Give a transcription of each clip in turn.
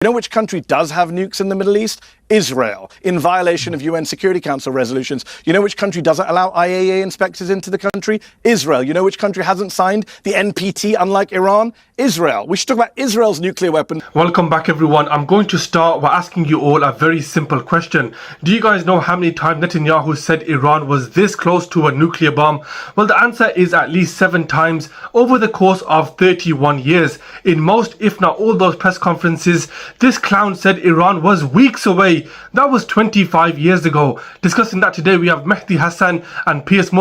You know which country does have nukes in the Middle East? Israel, in violation of UN Security Council resolutions. You know which country doesn't allow IAEA inspectors into the country? Israel. You know which country hasn't signed the NPT, unlike Iran? Israel. We should talk about Israel's nuclear weapon. Welcome back, everyone. I'm going to start by asking you all a very simple question. Do you guys know how many times Netanyahu said Iran was this close to a nuclear bomb? Well, the answer is at least 7 times over the course of 31 years. In most, if not all those press conferences, this clown said Iran was weeks away. That was 25 years ago. Discussing that today, we have Mehdi Hasan and Piers.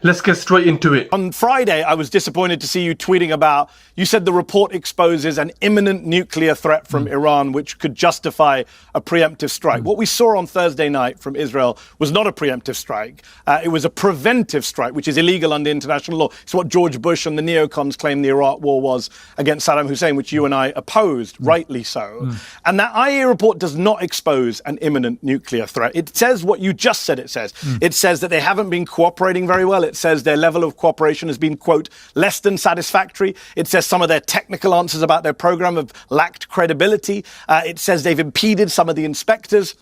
Let's get straight into it. On Friday, I was disappointed to see you tweeting about, you said the report exposes an imminent nuclear threat from Iran, which could justify a preemptive strike. What we saw on Thursday night from Israel was not a preemptive strike. It was a preventive strike, which is illegal under international law. It's what George Bush and the neocons claimed the Iraq war was against Saddam Hussein, which you and I opposed, rightly so. And that IAEA report does not expose an imminent nuclear threat. It says what you just said it says. It says that they haven't been cooperating very well. It says their level of cooperation has been, quote, less than satisfactory. It says some of their technical answers about their program have lacked credibility. It says they've impeded some of the inspectors.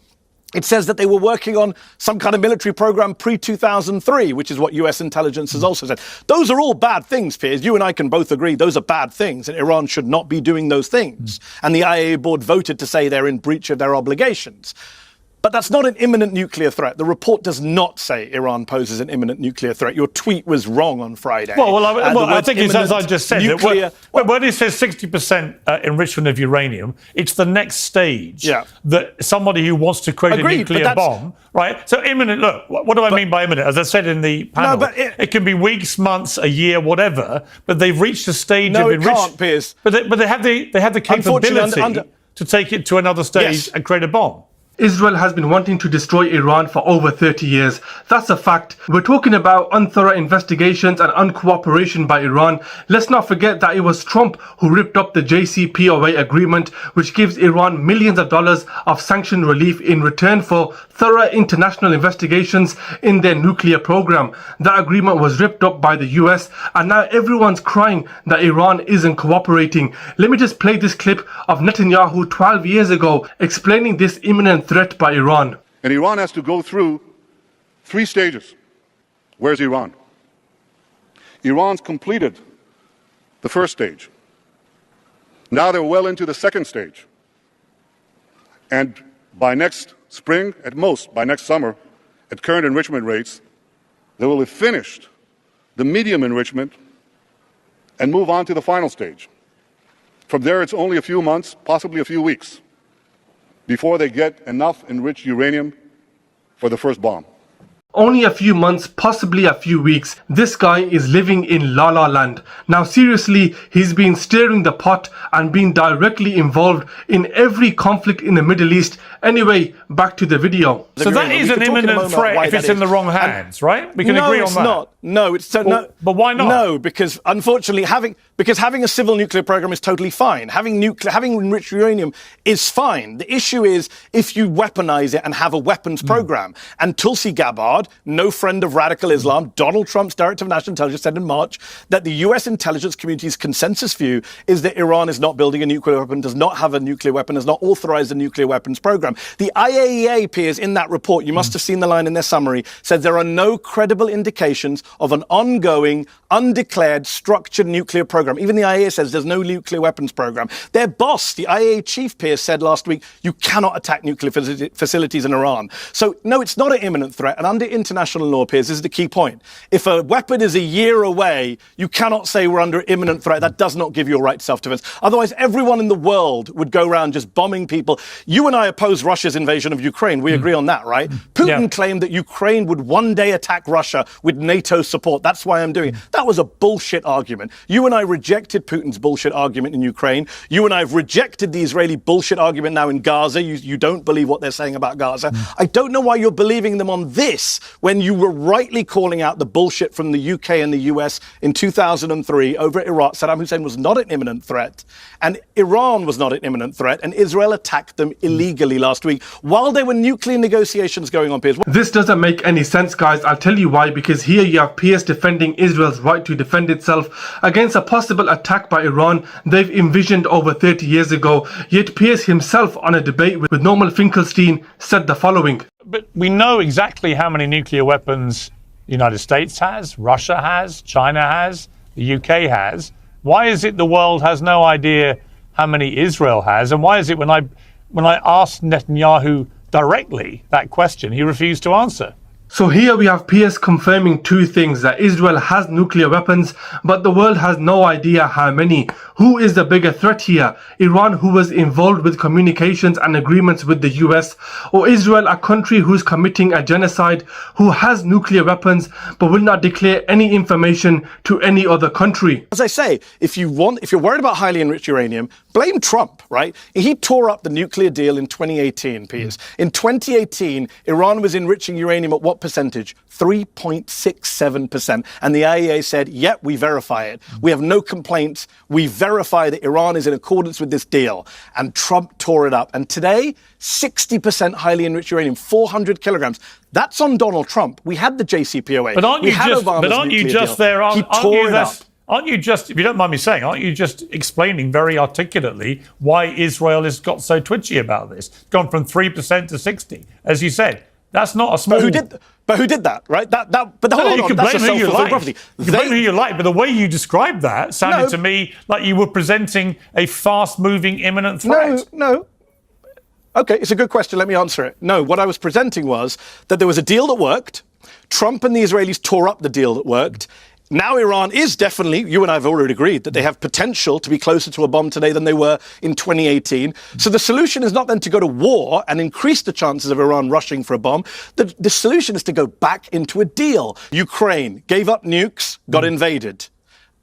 It says that they were working on some kind of military program pre-2003, which is what US intelligence has also said. Those are all bad things, Piers. You and I can both agree those are bad things, and Iran should not be doing those things. And the IAEA board voted to say they're in breach of their obligations. But that's not an imminent nuclear threat. The report does not say Iran poses an imminent nuclear threat. Your tweet was wrong on Friday. I think it's as I just said. Nuclear, when it says 60% enrichment of uranium, it's the next stage that somebody who wants to create a nuclear bomb, right? So imminent, look, what do I mean by imminent? As I said in the panel, it can be weeks, months, a year, whatever, but they've reached a stage of enrichment. No, it can't, Piers. But they have the capability to take it to another stage and create a bomb. Israel has been wanting to destroy Iran for over 30 years. That's a fact. We're talking about unthorough investigations and uncooperation by Iran. Let's not forget that it was Trump who ripped up the JCPOA agreement, which gives Iran millions of dollars of sanction relief in return for thorough international investigations in their nuclear program. That agreement was ripped up by the US, and now everyone's crying that Iran isn't cooperating. Let me just play this clip of Netanyahu 12 years ago explaining this imminent threat by Iran. And Iran has to go through 3 stages. Where's Iran? Iran's completed the first stage. Now they're well into the second stage. And by next spring, at most, by next summer, at current enrichment rates, they will have finished the medium enrichment and move on to the final stage. From there, it's only a few months, possibly a few weeks, before they get enough enriched uranium for the first bomb. Only a few months, possibly a few weeks. This guy is living in La La Land. Now seriously, he's been stirring the pot and been directly involved in every conflict in the Middle East. Anyway, back to the video. So that is an imminent threat if it's in the wrong hands, right? We can agree on that. No, it's not. But why not? No, because unfortunately having a civil nuclear program is totally fine. Having enriched uranium is fine. The issue is if you weaponize it and have a weapons program. And Tulsi Gabbard, no friend of radical Islam, Donald Trump's director of national intelligence, said in March that the US intelligence community's consensus view is that Iran is not building a nuclear weapon, does not have a nuclear weapon, has not authorized a nuclear weapons program. The IAEA, Piers, in that report, you must have seen the line in their summary, said there are no credible indications of an ongoing, undeclared, structured nuclear program. Even the IAEA says there's no nuclear weapons program. Their boss, the IAEA chief, Piers, said last week, you cannot attack nuclear facilities in Iran. So, no, it's not an imminent threat. And under international law, Piers, this is the key point. If a weapon is a year away, you cannot say we're under imminent threat. That does not give you a right to self-defense. Otherwise, everyone in the world would go around just bombing people. You and I oppose Russia's invasion of Ukraine. We agree on that, right? Putin claimed that Ukraine would one day attack Russia with NATO support. That's why I'm doing it. That was a bullshit argument. You and I rejected Putin's bullshit argument in Ukraine. You and I have rejected the Israeli bullshit argument now in Gaza. You don't believe what they're saying about Gaza. I don't know why you're believing them on this. when you were rightly calling out the bullshit from the UK and the US in 2003 over Iraq. Saddam Hussein was not an imminent threat, and Iran was not an imminent threat, and Israel attacked them illegally last week while there were nuclear negotiations going on, Piers. This doesn't make any sense, guys. I'll tell you why. Because here you have Piers defending Israel's right to defend itself against a possible attack by Iran they've envisioned over 30 years ago. Yet Piers himself, on a debate with Norman Finkelstein, said the following. But we know exactly how many nuclear weapons the United States has, Russia has, China has, the UK has. Why is it the world has no idea how many Israel has? And why is it when I asked Netanyahu directly that question, he refused to answer? So here we have Piers confirming two things, that Israel has nuclear weapons, but the world has no idea how many. Who is the bigger threat here? Iran, who was involved with communications and agreements with the US, or Israel, a country who's committing a genocide, who has nuclear weapons, but will not declare any information to any other country? As I say, if you're worried about highly enriched uranium, blame Trump, right? He tore up the nuclear deal in 2018, Piers. In 2018, Iran was enriching uranium at what percentage? 3.67%. And the IAEA said, yeah, we verify it. We have no complaints. We verify that Iran is in accordance with this deal. And Trump tore it up. And today, 60% highly enriched uranium, 400 kilograms. That's on Donald Trump. We had the JCPOA. But aren't you just there? He tore it up. Aren't you just, if you don't mind me saying, aren't you just explaining very articulately why Israel has got so twitchy about this? Gone from 3% to 60%, as you said. That's not a small... But who did that, right? But hold on, that's a self-fulfilling prophecy. You can blame who you like, but the way you described that sounded to me like you were presenting a fast-moving imminent threat. No. Okay, it's a good question. Let me answer it. No, what I was presenting was that there was a deal that worked. Trump and the Israelis tore up the deal that worked. Now Iran is definitely, you and I have already agreed, that they have potential to be closer to a bomb today than they were in 2018. So the solution is not then to go to war and increase the chances of Iran rushing for a bomb. The solution is to go back into a deal. Ukraine gave up nukes, got invaded.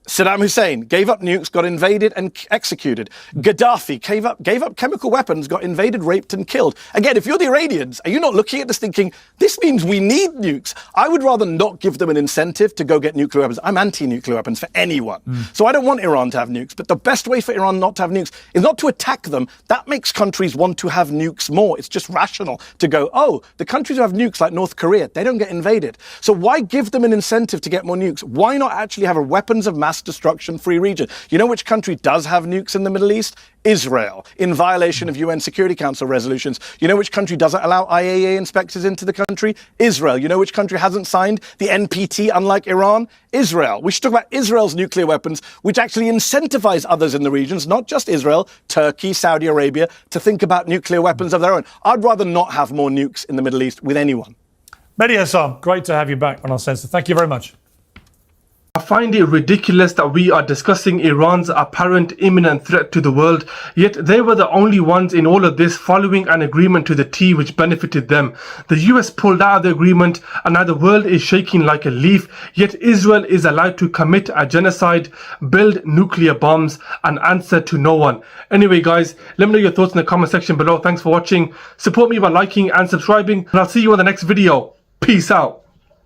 Saddam Hussein gave up nukes, got invaded and executed. Gaddafi gave up chemical weapons, got invaded, raped and killed. Again, if you're the Iranians, are you not looking at this thinking, this means we need nukes? I would rather not give them an incentive to go get nuclear weapons. I'm anti-nuclear weapons for anyone. So I don't want Iran to have nukes. But the best way for Iran not to have nukes is not to attack them. That makes countries want to have nukes more. It's just rational to go, oh, the countries who have nukes like North Korea, they don't get invaded. So why give them an incentive to get more nukes? Why not actually have a weapons of mass destruction free region? You know which country does have nukes in the Middle East? Israel, in violation of UN Security Council resolutions. You know which country doesn't allow IAEA inspectors into the country? Israel. You know which country hasn't signed the NPT, unlike Iran? Israel. We should talk about Israel's nuclear weapons, which actually incentivize others in the regions, not just Israel, Turkey, Saudi Arabia, to think about nuclear weapons of their own. I'd rather not have more nukes in the Middle East with anyone. Mehdi Hasan, great to have you back on Uncensored. Thank you very much. I find it ridiculous that we are discussing Iran's apparent imminent threat to the world, yet they were the only ones in all of this following an agreement to the T which benefited them. The US pulled out of the agreement and now the world is shaking like a leaf, yet Israel is allowed to commit a genocide, build nuclear bombs and answer to no one. Anyway guys, let me know your thoughts in the comment section below. Thanks for watching. Support me by liking and subscribing, and I'll see you on the next video. Peace out.